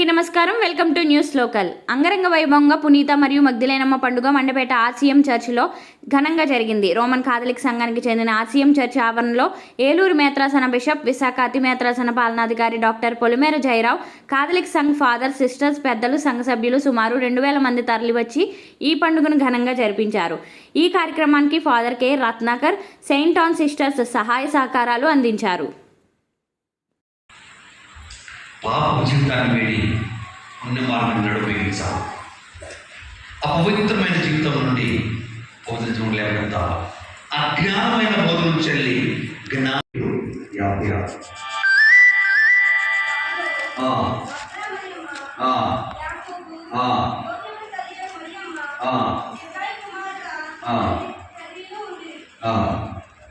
అందరికీ నమస్కారం. Welcome to news local. అంగరంగ వైభవంగా పునీత మరియు మగ్దలేనమ్మ పండుగ మండపేట ఆర్సీఎం చర్చిలో ఘనంగా జరిగింది. రోమన్ కాథలిక్ సంఘానికి చెందిన ఆర్సీఎం చర్చి ఆవరణలో ఏలూరు మేత్రాసన బిషప్, విశాఖ అతి మేత్రాసన పాలనాధికారి డాక్టర్ పొలిమేర జయరావు, కాథలిక్ సంఘ్ ఫాదర్, సిస్టర్స్, పెద్దలు, సంఘ సభ్యులు సుమారు 2000 మంది తరలివచ్చి ఈ పండుగను ఘనంగా జరిపించారు. ఈ కార్యక్రమానికి father K Ratnakar, Saint on sisters సహాయ సహకారాలు అందించారు. పాప జీవితాన్ని వేడి పుణ్య మార్గం నడుపేయించాలి. అపవిత్రమైన జీవితం నుండి పవిత్రం లేకుండా అజ్ఞానమైన బోధన చెల్లి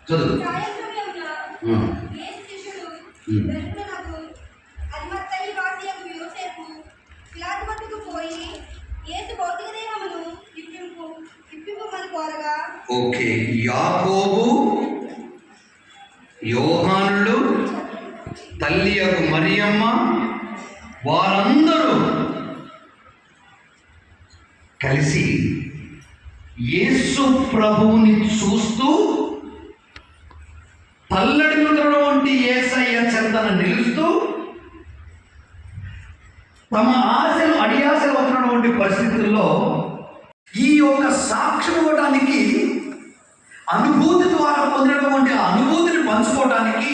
చదువు ఓకే. యాకోబు, యోహానులు, తల్లి యొక్క మరియమ్మ వారందరూ కలిసి యేసు ప్రభువుని చూస్తూ తల్లడిల్లుతున్నటువంటి యేసయ్య చెంతన నిలుస్తూ తమ ఆశలు అడియాశలు అవుతున్నటువంటి పరిస్థితుల్లో ఈ యొక్క సాక్ష్యం ఇవ్వడానికి, అనుభూతి ద్వారా పొందినటువంటి అనుభూతిని పంచుకోవడానికి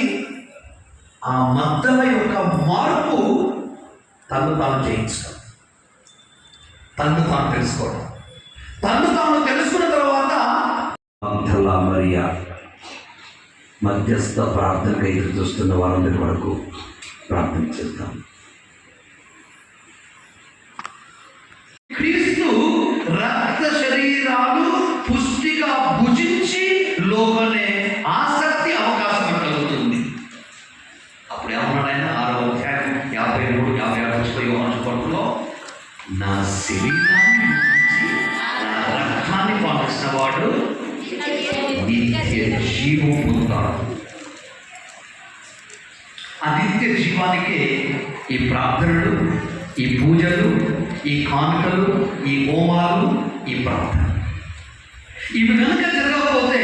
ఆ మద్దల యొక్క మార్పు తను తాను చేయించడం, తను తాను తెలుసుకోవడం, తను తాను తెలుసుకున్న తర్వాత మగ్దల మరియా మధ్యస్థ ప్రార్థనగా ఎదురు చూస్తున్న వారందరి వరకు ప్రార్థన చేద్దాం. క్రీస్తు రక్త శరీరాలు పుష్టిగా భుజించి లోపలే ఆసక్తి అవకాశం కలుగుతుంది. అప్పుడు ఏమన్నాడు ఆయన? 6వ అధ్యాయం 53-56 యోహాను సువార్తలో, నా శరీరాన్ని భుజించి నా రక్తాన్ని పాటించిన వాడు నిత్య జీవం పొందుతాడు. ఆ నిత్య జీవానికే ఈ ప్రార్థనలు, ఈ పూజలు, ఈ కానుకలు, ఈ హోమాలు, ఈ ప్రార్థన, ఇవి కనుక జరగకపోతే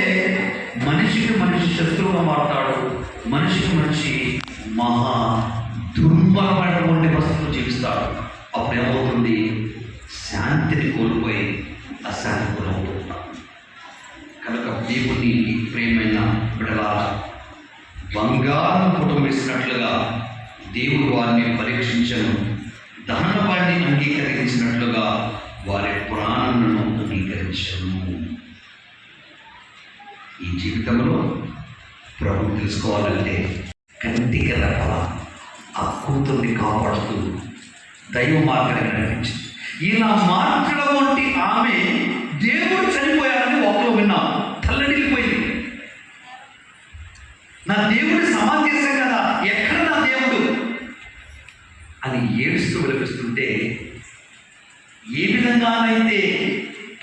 మనిషికి మనిషి శత్రువుగా మారుతాడు. మనిషికి మనిషి మహా దుర్బలమైనటువంటి పరిస్థితులు జీవిస్తాడు. అప్పుడు ఏమవుతుంది? శాంతిని కోల్పోయి అశాంతి గురవుతుంటాడు. కనుక దేవుని ప్రేమైన బిడ్డలారా, బంగారం కుటుంబిస్తున్నట్లుగా దేవుడు వారిని పరీక్షించను, దహన వారిని అంగీకరించినట్లుగా వారి ప్రాణాలను అంగీకరించను. ఈ జీవితంలో ప్రభు తెలుసుకోవాలంటే కంటికి రెప్పల ఆ కూతుర్ని కాపాడుతూ దైవ మార్గాన్ని నడిపించింది. ఇలా మార్చడం వంటి ఆమె దేవుడు చనిపోయారని ఒకరు విన్నాం, తల్లడిల్లిపోయింది. నా దేవుడిని సమాధి చేశాం కదా, ఎక్కడ నా దేవుడు అని ఏడుస్తూ విలపిస్తుంటే, ఏ విధంగానైతే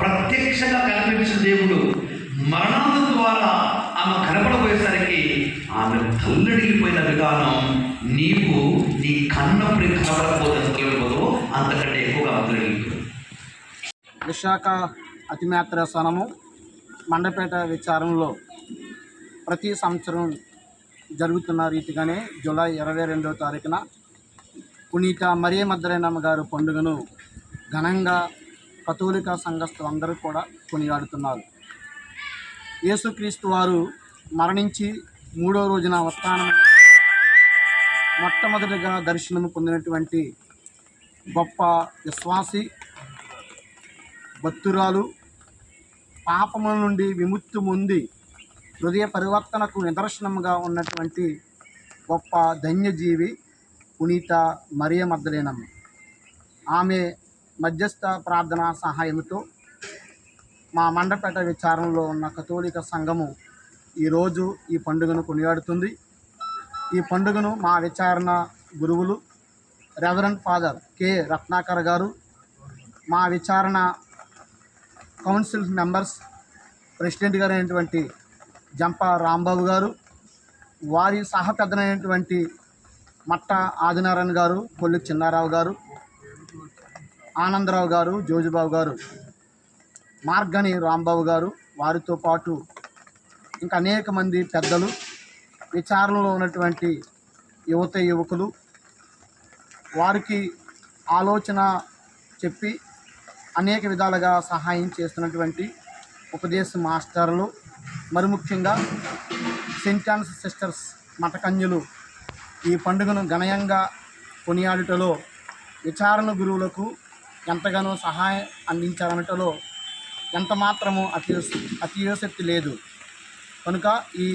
ప్రత్యక్షంగా కనిపించిన దేవుడు మరణాంతం ద్వారా ఆమె కనపడబోయేసరికి ఆమె తల్లడిల్లిపోయిన విధానం నీవు నీ కన్నప్పుడు కనపడకపోతే అంతకంటే ఎక్కువగా తల్లడిల్లిపోయింది. విశాఖ అతిమేత్రాసనము మండపేట విచారణలో ప్రతి సంవత్సరం జరుగుతున్న రీతిగానే జూలై 22వ తారీఖున పునీత మరియ మగ్దలేనమ్మ గారు పండుగను ఘనంగా కథోలిక సంఘస్థులందరూ కూడా కొనియాడుతున్నారు. యేసుక్రీస్తు వారు మరణించి 3వ రోజున ఉత్థానమైన మొట్టమొదటిగా దర్శనం పొందినటువంటి గొప్ప విశ్వాసి, భక్తురాలు, పాపముల నుండి విముక్తి పొంది హృదయ పరివర్తనకు నిదర్శనముగా ఉన్నటువంటి గొప్ప ధన్యజీవి పునీత మరియ మగ్దలేనమ్మ. ఆమె మధ్యస్థ ప్రార్థన సహాయంతో మా మండపేట విచారణలో ఉన్న కథోలిక సంఘము ఈరోజు ఈ పండుగను కొనియాడుతుంది. ఈ పండుగను మా విచారణ గురువులు రెవరెండ్ ఫాదర్ కె రత్నాకర్ గారు, మా విచారణ కౌన్సిల్ మెంబర్స్ ప్రెసిడెంట్ గారు అయినటువంటి జంప రాంబాబు గారు, వారి సహపెద్దనైనటువంటి మట్ట ఆదినారాయణ గారు, కొల్లి చిన్నారావు గారు, ఆనందరావు గారు, జోజుబాబు గారు, మార్గని రాంబాబు గారు, వారితో పాటు ఇంకా అనేక మంది పెద్దలు, విచారణలో ఉన్నటువంటి యువకులు, వారికి ఆలోచన చెప్పి అనేక విధాలుగా సహాయం చేస్తున్నటువంటి ఉపదేశ మాస్టర్లు, మరి ముఖ్యంగా సెయింట్ ఆన్స్ సిస్టర్స్ మఠకన్యులు ఈ పండుగను ఘనంగా కొనియాడుటలో విచారణ గురువులకు ఎంతగానో సహాయం అందించాలనటలో ఎంత మాత్రము అతియోశక్తి లేదు. కనుక ఈ